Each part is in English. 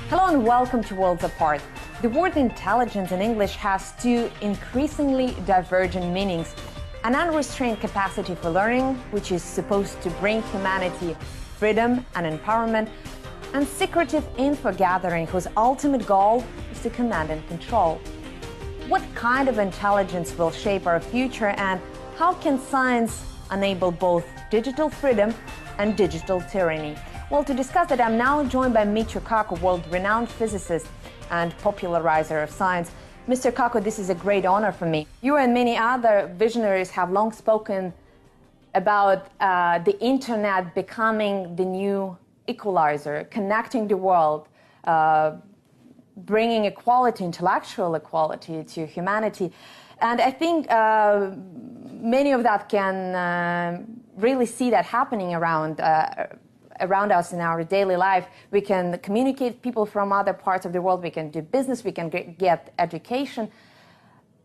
Hello and welcome to Worlds Apart. The word intelligence in English has two increasingly divergent meanings. An unrestrained capacity for learning, which is supposed to bring humanity freedom and empowerment, and secretive info gathering, whose ultimate goal is to command and control. What kind of intelligence will shape our future, and how can science enable both digital freedom and digital tyranny? Well, to discuss that, I'm now joined by Michio Kaku, world-renowned physicist and popularizer of science. Mr. Kaku, this is a great honor for me. You and many other visionaries have long spoken about the internet becoming the new equalizer, connecting the world, bringing equality, intellectual equality to humanity. And I think many of that can really see that happening around us in our daily life. We can communicate with people from other parts of the world, we can do business, we can get education.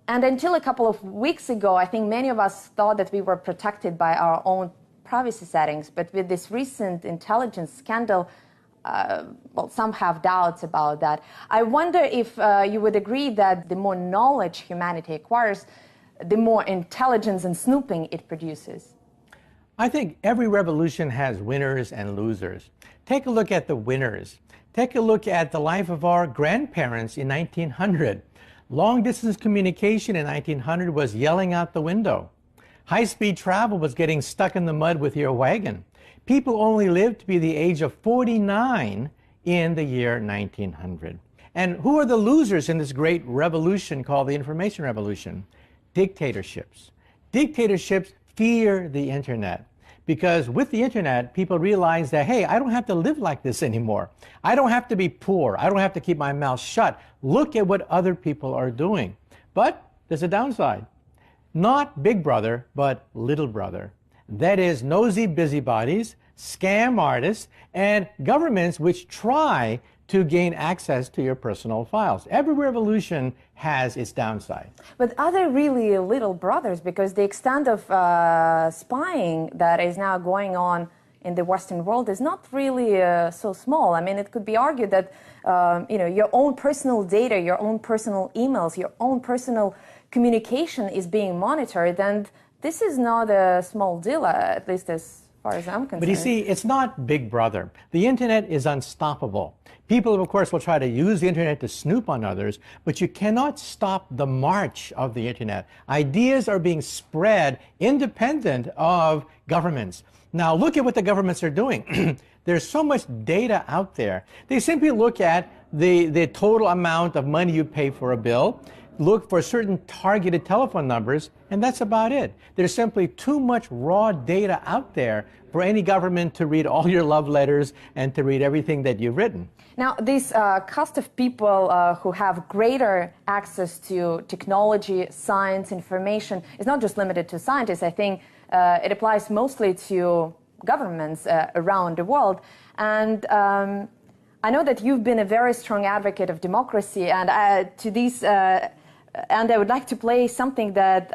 And until a couple of weeks ago, I think many of us thought that we were protected by our own privacy settings. But with this recent intelligence scandal, well, some have doubts about that. I wonder if you would agree that the more knowledge humanity acquires, the more intelligence and snooping it produces. I think every revolution has winners and losers. Take a look at the winners. Take a look at the life of our grandparents in 1900. Long-distance communication in 1900 was yelling out the window. High-speed travel was getting stuck in the mud with your wagon. People only lived to be the age of 49 in the year 1900. And who are the losers in this great revolution called the information revolution? Dictatorships. Dictatorships fear the internet. Because with the internet, people realize that, hey, I don't have to live like this anymore. I don't have to be poor. I don't have to keep my mouth shut. Look at what other people are doing. But there's a downside. Not Big Brother, but Little Brother. That is nosy busybodies, scam artists, and governments which try to gain access to your personal files. Every revolution has its downside. But are they really little brothers? Because the extent of spying that is now going on in the Western world is not really so small. I mean, it could be argued that your own personal data, your own personal emails, your own personal communication is being monitored, and this is not a small deal, at least as far as I'm concerned. But you see, it's not Big Brother. The internet is unstoppable. People, of course, will try to use the internet to snoop on others, but you cannot stop the march of the internet. Ideas are being spread independent of governments. Now, look at what the governments are doing. There's so much data out there. They simply look at the total amount of money you pay for a bill, look for certain targeted telephone numbers, and that's about it. There's simply too much raw data out there for any government to read all your love letters and to read everything that you've written. Now, this cast of people who have greater access to technology, science, information is not just limited to scientists. I think it applies mostly to governments around the world. And I know that you've been a very strong advocate of democracy, and and I would like to play something that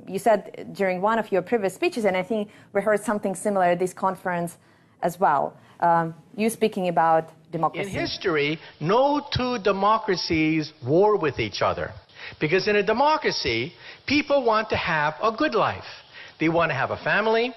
you said during one of your previous speeches, and I think we heard something similar at this conference as well. You speaking about democracy. In history, no two democracies war with each other. Because in a democracy, people want to have a good life. They want to have a family.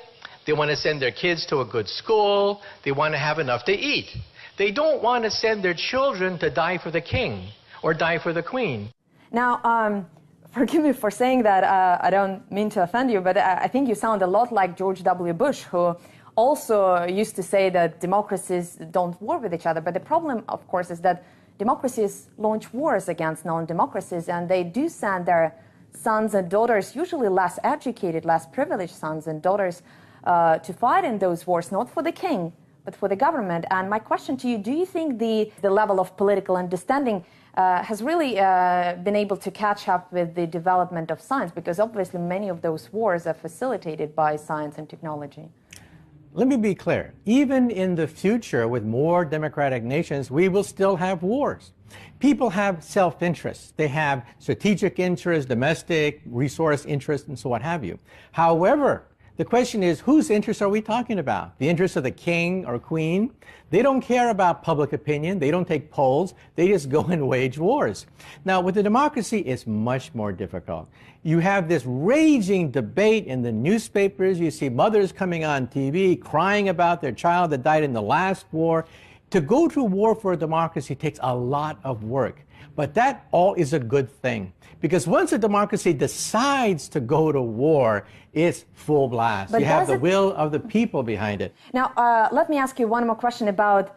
They want to send their kids to a good school. They want to have enough to eat. They don't want to send their children to die for the king or die for the queen. Now, forgive me for saying that, I don't mean to offend you, but I think you sound a lot like George W. Bush, who also used to say that democracies don't war with each other. But the problem, of course, is that democracies launch wars against non-democracies, and they do send their sons and daughters, usually less educated, less privileged sons and daughters, to fight in those wars, not for the king, but for the government. And my question to you, do you think the level of political understanding has really been able to catch up with the development of science? Because obviously many of those wars are facilitated by science and technology. Let me be clear. Even in the future, with more democratic nations, we will still have wars. People have self-interest. They have strategic interests, domestic resource interests, and so what have you. However, The question is, whose interests are we talking about? The interests of the king or queen? They don't care about public opinion. They don't take polls. They just go and wage wars. Now, with the democracy, it's much more difficult. You have this raging debate in the newspapers. You see mothers coming on TV crying about their child that died in the last war. To go to war for a democracy takes a lot of work. But that all is a good thing. Because once a democracy decides to go to war, it's full blast. But you have the will of the people behind it. Now, let me ask you one more question about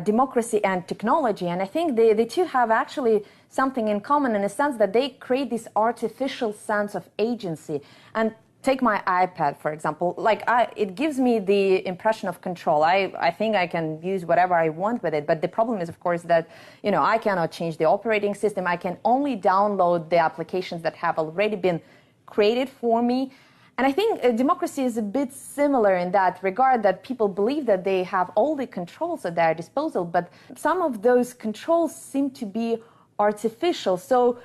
democracy and technology. And I think the two have actually something in common in a sense that they create this artificial sense of agency. And take my iPad, for example. It gives me the impression of control. I think I can use whatever I want with it. But the problem is, of course, that, I cannot change the operating system. I can only download the applications that have already been created for me. And I think democracy is a bit similar in that regard, that people believe that they have all the controls at their disposal, but some of those controls seem to be artificial. So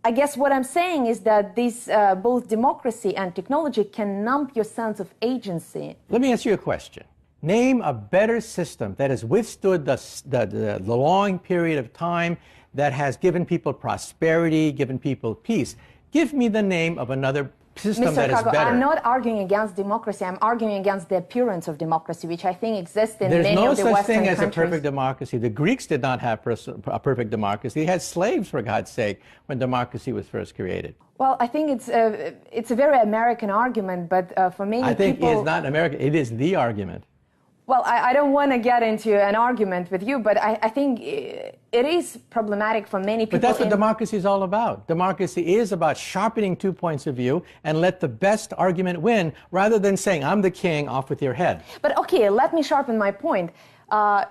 I guess what I'm saying is that this, both democracy and technology can numb your sense of agency. Let me ask you a question. Name a better system that has withstood the long period of time, that has given people prosperity, given people peace. Give me the name of another system that is Kaku, better. I'm not arguing against democracy. I'm arguing against the appearance of democracy, which I think exists in many of the Western countries. There's no such thing as a perfect democracy. The Greeks did not have a perfect democracy. They had slaves, for God's sake, when democracy was first created. Well, I think it's a very American argument, but for many people... I think it's not American. It is the argument. Well, I don't want to get into an argument with you, but I think it is problematic for many people. But that's what democracy is all about. Democracy is about sharpening two points of view and let the best argument win, rather than saying, I'm the king, off with your head. But okay, let me sharpen my point.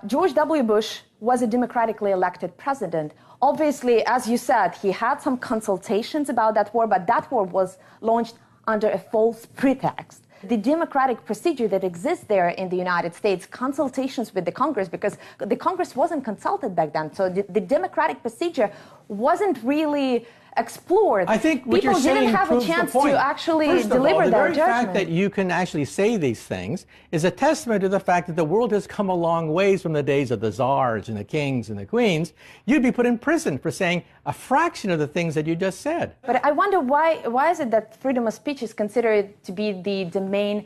George W. Bush was a democratically elected president. Obviously, as you said, he had some consultations about that war, but that war was launched under a false pretext. The democratic procedure that exists there in the United States, consultations with the Congress, because the Congress wasn't consulted back then, so the democratic procedure wasn't really explored. I think what people you're saying didn't have a proves chance the point. to actually First of deliver all, their the very judgment. fact that you can actually say these things is a testament to the fact that the world has come a long ways from the days of the czars and the kings and the queens. You'd be put in prison for saying a fraction of the things that you just said. But I wonder why is it that freedom of speech is considered to be the domain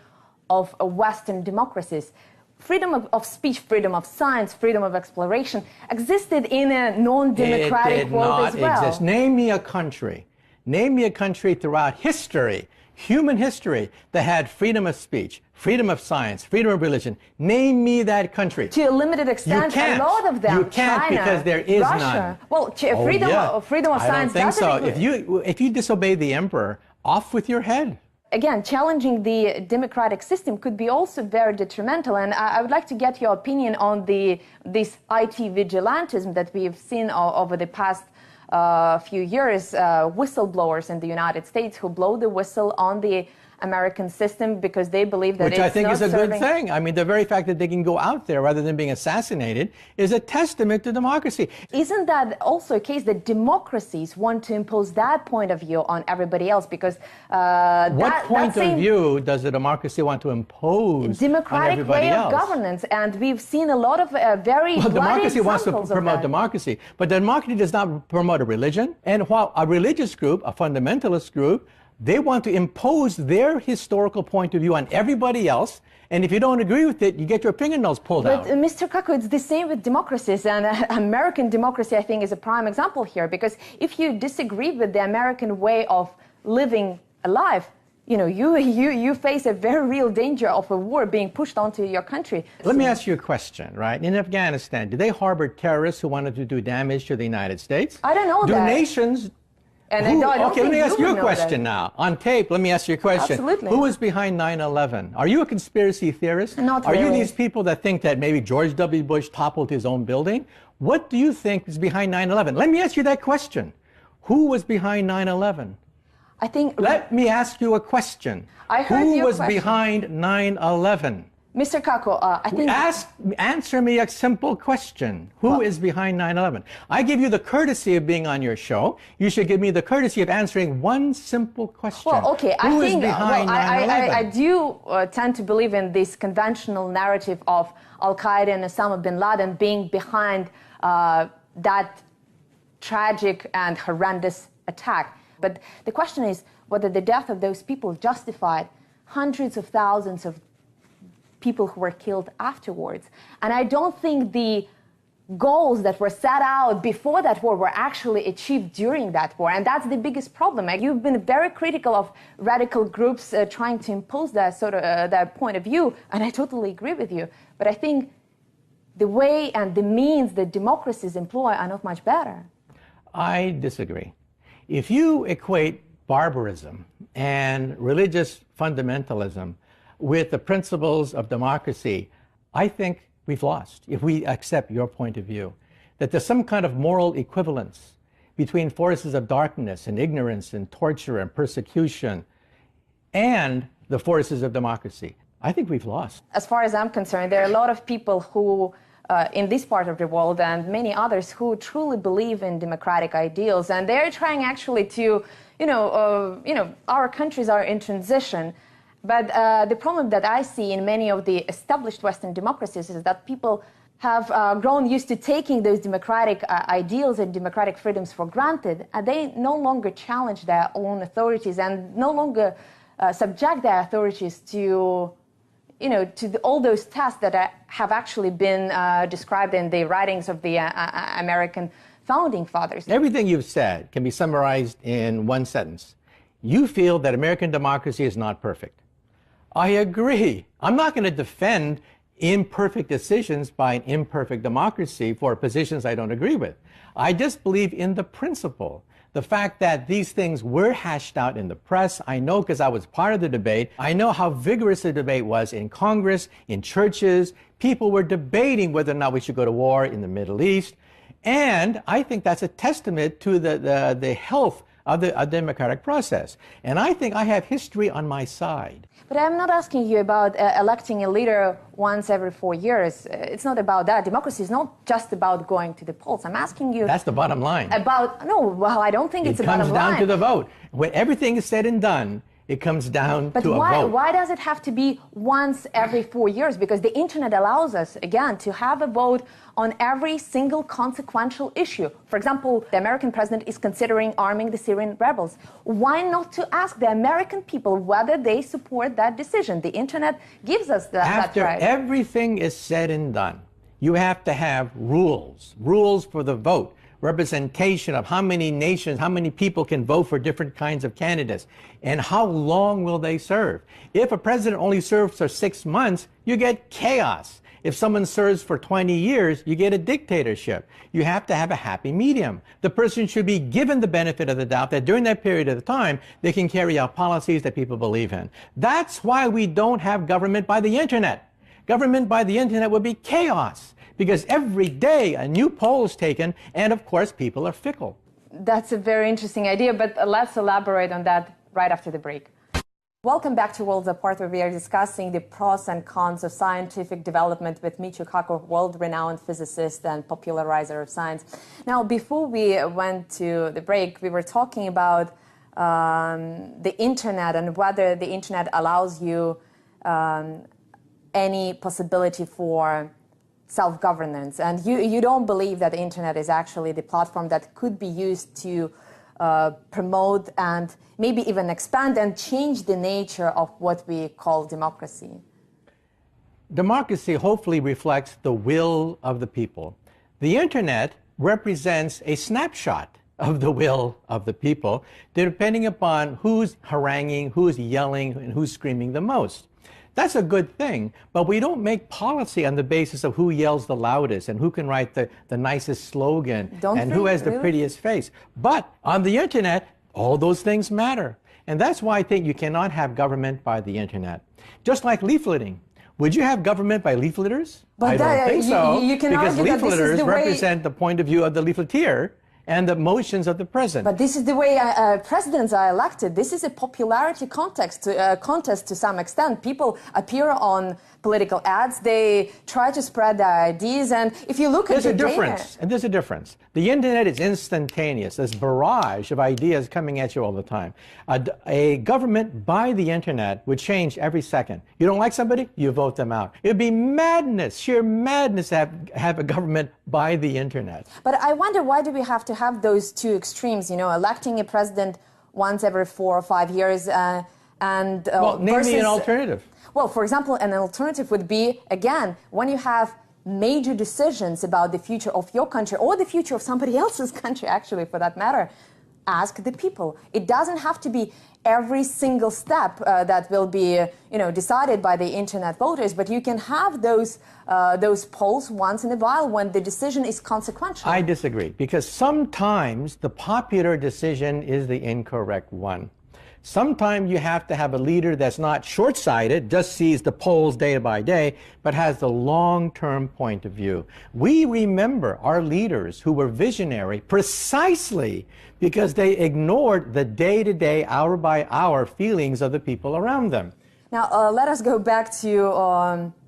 of Western democracies? Freedom of speech, freedom of science, freedom of exploration existed in a non-democratic world as well. It did not exist. Name me a country. Name me a country throughout history, human history, that had freedom of speech, freedom of science, freedom of religion. Name me that country. To a limited extent, a lot of them. You can't, China, because there is Russia. none. Well, freedom of science. I don't think so. If you disobey the emperor, off with your head. Again, challenging the democratic system could be also very detrimental. And I would like to get your opinion on this IT vigilantism that we've seen over the past few years. Whistleblowers in the United States who blow the whistle on the American system because they believe that Which I think is a good thing. I mean, the very fact that they can go out there rather than being assassinated is a testament to democracy. Isn't that also a case that democracies want to impose that point of view on everybody else? Because what point of view does a democracy want to impose on everybody way else? Of governance, and we've seen a lot of very well, bloody democracy wants to examples promote democracy, but democracy does not promote a religion. And while a religious group, a fundamentalist group, they want to impose their historical point of view on everybody else, and if you don't agree with it, you get your fingernails pulled out. But Mr. Kaku, it's the same with democracies, and American democracy, I think, is a prime example here, because if you disagree with the American way of living a life, you face a very real danger of a war being pushed onto your country. Let me ask you a question, right? In Afghanistan, do they harbor terrorists who wanted to do damage to the United States? I don't know that. Do nations... Okay, let me ask you a question now. On tape, let me ask you a question. Absolutely. Who was behind 9/11? Are you a conspiracy theorist? Not really. Are you these people that think that maybe George W. Bush toppled his own building? What do you think is behind 9/11? Let me ask you that question. Who was behind 9/11? I think... Let me ask you a question. I heard Who your was question. behind 9/11? Mr. Kaku, I think... Answer me a simple question. Who is behind 9/11? I give you the courtesy of being on your show. You should give me the courtesy of answering one simple question. Well, okay, I Who think is behind 9/11? I do tend to believe in this conventional narrative of Al-Qaeda and Osama bin Laden being behind that tragic and horrendous attack. But the question is whether the death of those people justified hundreds of thousands of people who were killed afterwards. And I don't think the goals that were set out before that war were actually achieved during that war. And that's the biggest problem. You've been very critical of radical groups trying to impose that sort of that point of view, and I totally agree with you. But I think the way and the means that democracies employ are not much better. I disagree. If you equate barbarism and religious fundamentalism with the principles of democracy, I think we've lost, if we accept your point of view, that there's some kind of moral equivalence between forces of darkness and ignorance and torture and persecution and the forces of democracy. I think we've lost. As far as I'm concerned, there are a lot of people who, in this part of the world and many others, who truly believe in democratic ideals, and they're trying actually to, our countries are in transition. But the problem that I see in many of the established Western democracies is that people have grown used to taking those democratic ideals and democratic freedoms for granted, and they no longer challenge their own authorities and no longer subject their authorities to, all those tests that have actually been described in the writings of the American founding fathers. Everything you've said can be summarized in one sentence. You feel that American democracy is not perfect. I agree. I'm not going to defend imperfect decisions by an imperfect democracy for positions I don't agree with. I just believe in the principle. The fact that these things were hashed out in the press, I know because I was part of the debate. I know how vigorous the debate was in Congress, in churches. People were debating whether or not we should go to war in the Middle East. And I think that's a testament to the health of the democratic process. And I think I have history on my side. But I'm not asking you about electing a leader once every 4 years. It's not about that. Democracy is not just about going to the polls. I'm asking you... That's the bottom line. I don't think it's the bottom line. It comes down to the vote. When everything is said and done, it comes down to a vote. But why does it have to be once every 4 years? Because the internet allows us, again, to have a vote on every single consequential issue. For example, the American president is considering arming the Syrian rebels. Why not to ask the American people whether they support that decision? The internet gives us that right. After everything is said and done, you have to have rules for the vote. Representation of how many nations, how many people can vote for different kinds of candidates, and how long will they serve. If a president only serves for 6 months, you get chaos. If someone serves for 20 years, you get a dictatorship. You have to have a happy medium. The person should be given the benefit of the doubt that during that period of time, they can carry out policies that people believe in. That's why we don't have government by the internet. Government by the internet would be chaos. Because every day a new poll is taken, and of course people are fickle. That's a very interesting idea, but let's elaborate on that right after the break. Welcome back to Worlds Apart, where we are discussing the pros and cons of scientific development with Michio Kaku, world-renowned physicist and popularizer of science. Now, before we went to the break, we were talking about the internet and whether the internet allows you any possibility for self-governance, and you don't believe that the internet is actually the platform that could be used to promote and maybe even expand and change the nature of what we call democracy. Democracy hopefully reflects the will of the people. The internet represents a snapshot of the will of the people, depending upon who's haranguing, who's yelling, and who's screaming the most. That's a good thing, but we don't make policy on the basis of who yells the loudest and who can write the nicest slogan and who has the prettiest face. But on the internet, all those things matter. And that's why I think you cannot have government by the internet. Just like leafleting. Would you have government by leafleters? But I don't think so, you can because argue that this is leafleters the way... represent the point of view of the leafleteer, and the motions of the president. But this is the way presidents are elected. This is a popularity contest to some extent. People appear on political ads. They try to spread their ideas. And if you look at the data... And there's a difference. The internet is instantaneous. This barrage of ideas coming at you all the time. A government by the internet would change every second. You don't like somebody, you vote them out. It would be madness, sheer madness to have a government by the internet. But I wonder, why do we have to have those two extremes, you know, electing a president once every 4 or 5 years well, name me an alternative. Well, for example, an alternative would be, again, when you have major decisions about the future of your country or the future of somebody else's country, actually, for that matter, ask the people. It doesn't have to be every single step that will be, you know, decided by the internet voters, but you can have those polls once in a while when the decision is consequential. I disagree, because sometimes the popular decision is the incorrect one. Sometimes you have to have a leader that's not short-sighted, just sees the polls day by day, but has the long-term point of view. We remember our leaders who were visionary precisely because they ignored the day-to-day, hour-by-hour feelings of the people around them. Now, let us go back to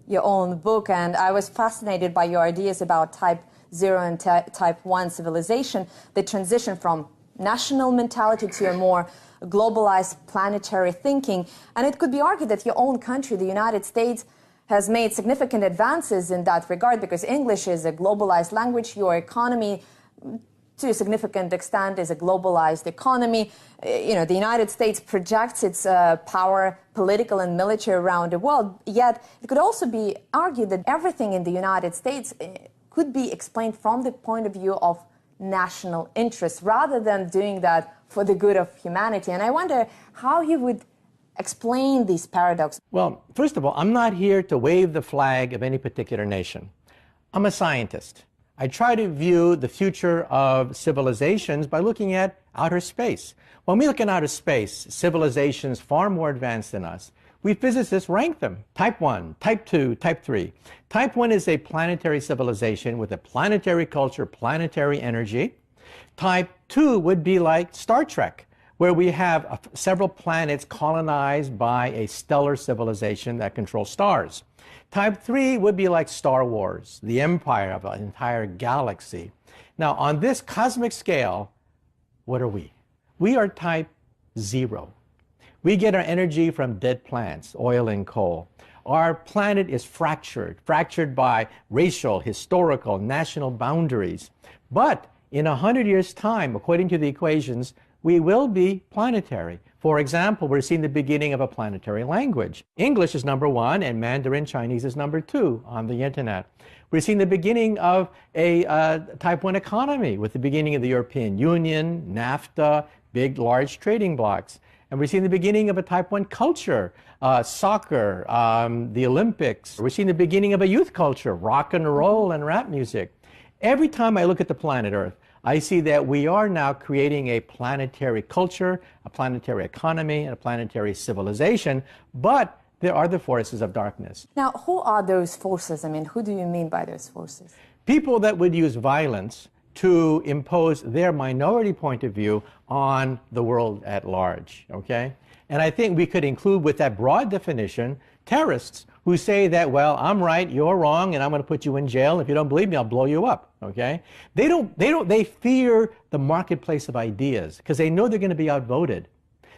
your own book, and I was fascinated by your ideas about Type 0 and Type 1 civilization, the transition from national mentality to a more globalized planetary thinking. And it could be argued that your own country, the United States, has made significant advances in that regard because English is a globalized language. Your economy, to a significant extent, is a globalized economy. You know, the United States projects its power, political and military, around the world. Yet it could also be argued that everything in the United States could be explained from the point of view of national interest, rather than doing that for the good of humanity. And I wonder how you would explain these paradoxes. Well, first of all, I'm not here to wave the flag of any particular nation. I'm a scientist. I try to view the future of civilizations by looking at outer space. When we look at outer space, civilizations far more advanced than us, we physicists rank them. Type 1, Type 2, Type 3. Type 1 is a planetary civilization with a planetary culture, planetary energy. Type 2 would be like Star Trek, where we have several planets colonized by a stellar civilization that controls stars. Type 3 would be like Star Wars, the empire of an entire galaxy. Now, on this cosmic scale, what are we? We are Type 0. We get our energy from dead plants, oil and coal. Our planet is fractured by racial, historical, national boundaries. But in 100 years' time, according to the equations, we will be planetary. For example, we're seeing the beginning of a planetary language. English is #1 and Mandarin Chinese is #2 on the internet. We're seeing the beginning of a Type 1 economy with the beginning of the European Union, NAFTA, big, large trading blocs. And we're seeing the beginning of a Type 1 culture, soccer, the Olympics. We're seeing the beginning of a youth culture, rock and roll and rap music. Every time I look at the planet Earth, I see that we are now creating a planetary culture, a planetary economy, and a planetary civilization, but there are the forces of darkness. Now, who are those forces? I mean, who do you mean by those forces? People that would use violence to impose their minority point of view on the world at large, okay? And I think we could include with that broad definition terrorists who say that, well, I'm right, you're wrong, and I'm going to put you in jail. If you don't believe me, I'll blow you up, okay? They fear the marketplace of ideas because they know they're going to be outvoted.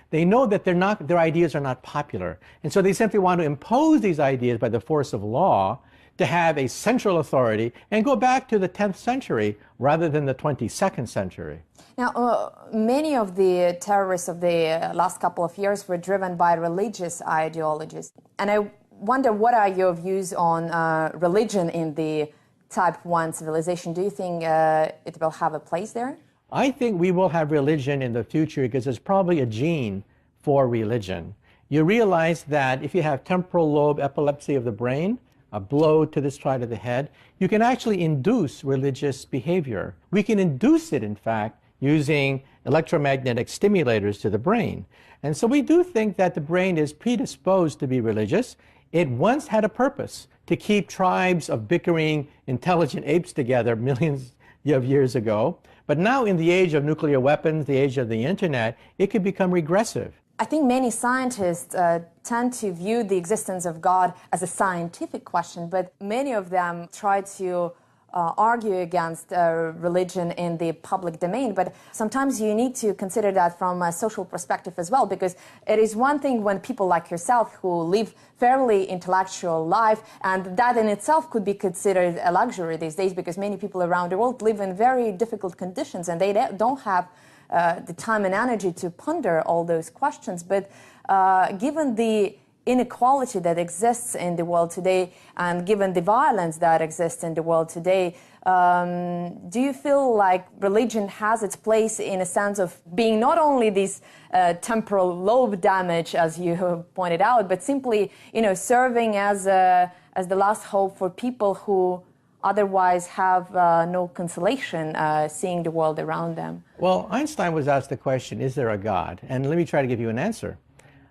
They know that their ideas are not popular. And so they simply want to impose these ideas by the force of law to have a central authority and go back to the 10th century rather than the 22nd century. Now, many of the terrorists of the last couple of years were driven by religious ideologies. And I wonder, what are your views on religion in the Type 1 civilization? Do you think it will have a place there? I think we will have religion in the future because there's probably a gene for religion. You realize that if you have temporal lobe epilepsy of the brain, a blow to this side of the head, you can actually induce religious behavior. We can induce it, in fact, using electromagnetic stimulators to the brain. And so we do think that the brain is predisposed to be religious. It once had a purpose to keep tribes of bickering, intelligent apes together millions of years ago. But now in the age of nuclear weapons, the age of the internet, it could become regressive. I think many scientists tend to view the existence of God as a scientific question, but many of them try to argue against religion in the public domain. But sometimes you need to consider that from a social perspective as well, because it is one thing when people like yourself who live fairly intellectual life, and that in itself could be considered a luxury these days, because many people around the world live in very difficult conditions and they don't have the time and energy to ponder all those questions. But given the inequality that exists in the world today, and given the violence that exists in the world today, do you feel like religion has its place in a sense of being not only this temporal lobe damage, as you pointed out, but simply, serving as the last hope for people who otherwise have no consolation seeing the world around them? Well, Einstein was asked the question, is there a God? And let me try to give you an answer.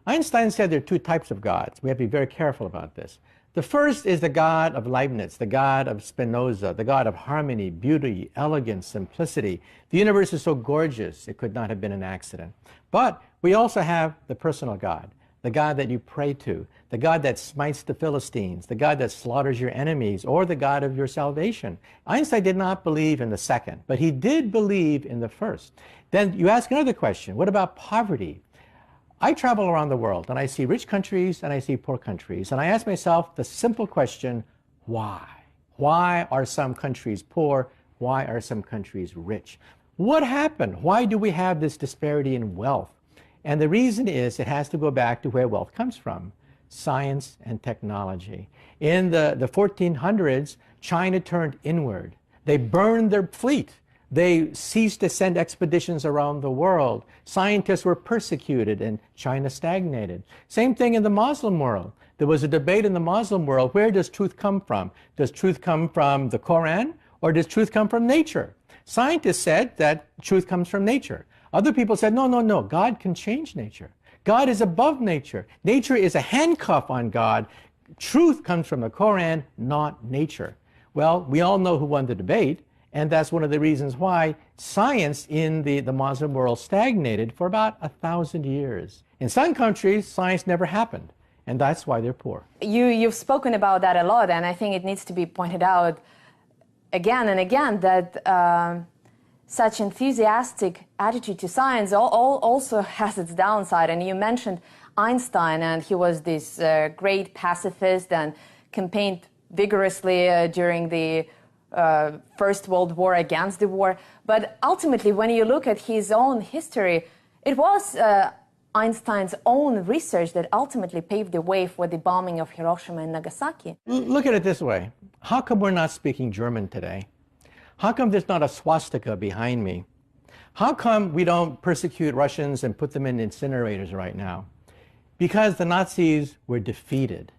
Einstein said there are two types of gods. We have to be very careful about this. The first is the God of Leibniz, the God of Spinoza, the God of harmony, beauty, elegance, simplicity. The universe is so gorgeous, it could not have been an accident. But we also have the personal God, the God that you pray to, the God that smites the Philistines, the God that slaughters your enemies, or the God of your salvation. Einstein did not believe in the second, but he did believe in the first. Then you ask another question, what about poverty? I travel around the world and I see rich countries and I see poor countries, and I ask myself the simple question, why? Why are some countries poor? Why are some countries rich? What happened? Why do we have this disparity in wealth? And the reason is it has to go back to where wealth comes from, science and technology. In the 1400s, China turned inward. They burned their fleet. They ceased to send expeditions around the world. Scientists were persecuted and China stagnated. Same thing in the Muslim world. There was a debate in the Muslim world, where does truth come from? Does truth come from the Quran or does truth come from nature? Scientists said that truth comes from nature. Other people said, no, God can change nature. God is above nature. Nature is a handcuff on God. Truth comes from the Quran, not nature. Well, we all know who won the debate. And that's one of the reasons why science in the Muslim world stagnated for about 1,000 years. In some countries, science never happened, and that's why they're poor. You've spoken about that a lot, and I think it needs to be pointed out again and again that such enthusiastic attitude to science also has its downside. And you mentioned Einstein, and he was this great pacifist and campaigned vigorously during the First World War, against the war. But ultimately, when you look at his own history, it was Einstein's own research that ultimately paved the way for the bombing of Hiroshima and Nagasaki. Look at it this way. How come we're not speaking German today? How come there's not a swastika behind me? How come we don't persecute Russians and put them in incinerators right now? Because the Nazis were defeated.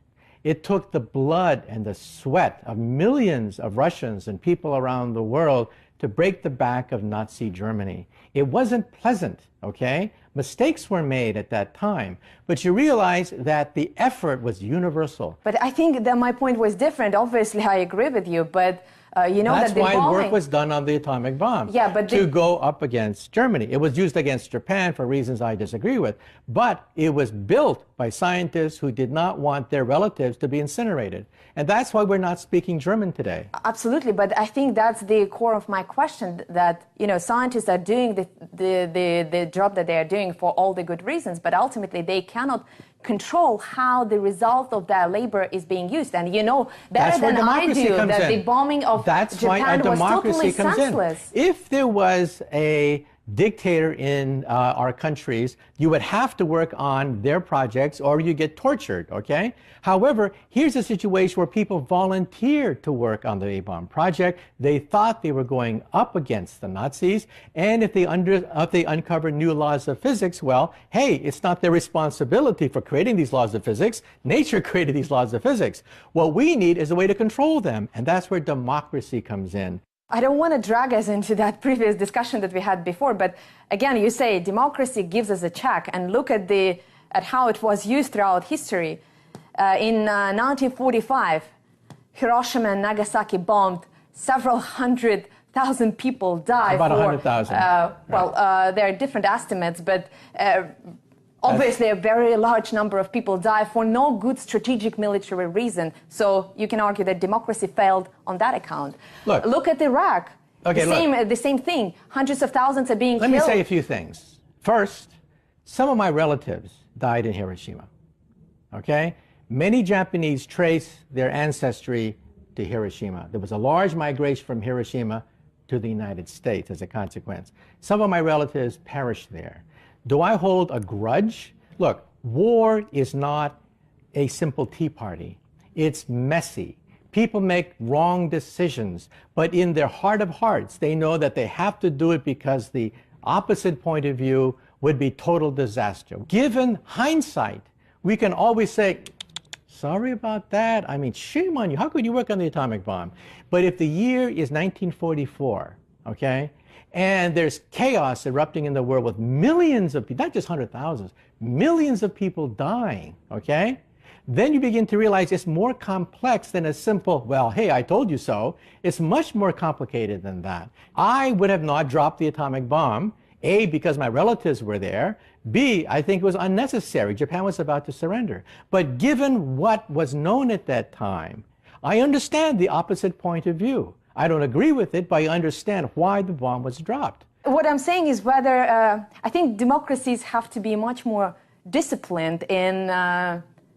It took the blood and the sweat of millions of Russians and people around the world to break the back of Nazi Germany. It wasn't pleasant, okay? Mistakes were made at that time, but you realize that the effort was universal. But I think that my point was different. Obviously, I agree with you, but you know that's that the why bombing... work was done on the atomic bomb, yeah, but to go up against Germany. It was used against Japan for reasons I disagree with, but it was built by scientists who did not want their relatives to be incinerated. And that's why we're not speaking German today. Absolutely, but I think that's the core of my question, that, you know, scientists are doing the job that they are doing for all the good reasons, but ultimately they cannot control how the result of their labor is being used. And you know better than I do that the bombing of Japan was totally senseless. If there was a dictator in our countries, you would have to work on their projects or you get tortured, okay? However, here's a situation where people volunteered to work on the A-bomb project. They thought they were going up against the Nazis, and if they uncover new laws of physics, well, hey, it's not their responsibility for creating these laws of physics. Nature created these laws of physics. What we need is a way to control them, and that's where democracy comes in. I don't want to drag us into that previous discussion that we had before, but again, you say democracy gives us a check, and look at how it was used throughout history. In 1945, Hiroshima and Nagasaki bombed several hundred 100,000 people die. About 100,000. There are different estimates, but obviously a very large number of people die for no good strategic military reason. So you can argue that democracy failed on that account. Look at Iraq. The same thing. Hundreds of thousands are being killed. Let me say a few things. First, some of my relatives died in Hiroshima. Okay? Many Japanese trace their ancestry to Hiroshima. There was a large migration from Hiroshima to the United States as a consequence. Some of my relatives perished there. Do I hold a grudge? Look, war is not a simple tea party. It's messy. People make wrong decisions, but in their heart of hearts, they know that they have to do it because the opposite point of view would be total disaster. Given hindsight, we can always say, sorry about that. I mean, shame on you. How could you work on the atomic bomb? But if the year is 1944, okay, and there's chaos erupting in the world with millions of people, not just 100,000, millions of people dying, okay, then you begin to realize it's more complex than a simple, well, hey, I told you so. It's much more complicated than that. I would have not dropped the atomic bomb, A, because my relatives were there, B, I think it was unnecessary. Japan was about to surrender. But given what was known at that time, I understand the opposite point of view. I don't agree with it, but I understand why the bomb was dropped. What I'm saying is whether, I think democracies have to be much more disciplined in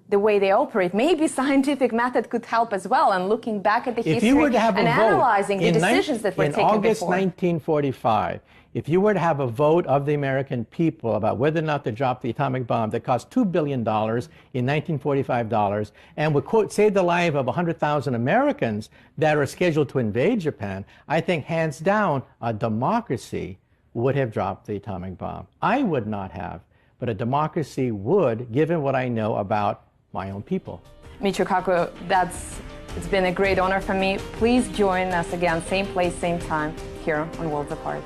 the way they operate. Maybe scientific method could help as well, and looking back at the history and analyzing the decisions that were taken before. In August 1945, if you were to have a vote of the American people about whether or not to drop the atomic bomb that cost $2 billion in 1945 dollars and would, quote, save the life of 100,000 Americans that are scheduled to invade Japan, I think hands down a democracy would have dropped the atomic bomb. I would not have, but a democracy would, given what I know about my own people. Michio Kaku, it's been a great honor for me. Please join us again, same place, same time, here on Worlds Apart.